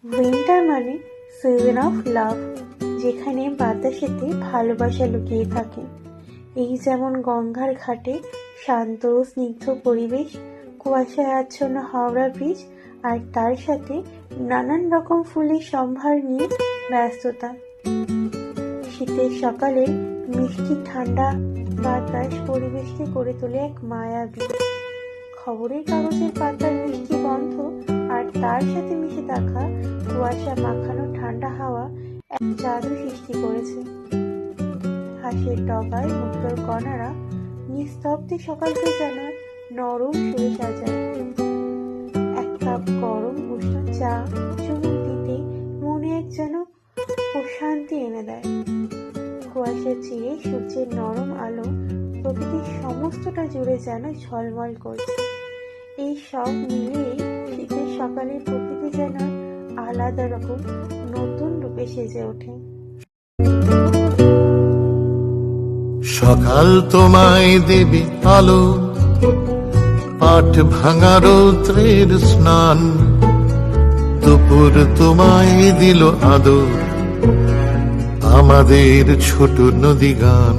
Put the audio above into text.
Winter মানে season of love, যেখানে বাতাসেতে ভালোবাসা লুকিয়ে থাকে। এই যেমন গঙ্গার ঘাটে শান্ত ও স্নিগ্ধ পরিবেশ, কুয়াশায় আচ্ছন্ন হাওড়া ব্রিজ, আর তার সাথে নানান রকম ফুলের সম্ভার নিয়ে ব্যস্ততা। শীতের সকালে মিষ্টি ঠান্ডা বাতাস পরিবেশকে করে তোলে এক মায়াবী। খবরের কাগজের পাতার মিষ্টি গন্ধ আর তার সাথে মিশে থাকা কুয়াশা মাখানো ঠান্ডা হাওয়া এক জাদু সৃষ্টি করেছে। হাঁসের ডগায় মুক্তোর কণারা নিস্তব্ধে সকালকে যেন নরম সুরে সাজায়। এক কাপ গরম উষ্ণ চা চুমুক দিতে মনে এক যেন প্রশান্তি এনে দেয়। কুয়াশা চিরে সূর্যের নরম আলো প্রকৃতির সমস্তটা জুড়ে যেন ঝলমল করছে। এই সব মিলিয়ে শীতের সকালের প্রকৃতি যেন আলাদা রকম নতুন রূপে সেজে ওঠে। সকাল তোমায় দেবে আলো, পাট ভাঙা রৌদ্রের স্নান, দুপুর তোমায় দিল আদর, আমাদের ছোট নদী গান।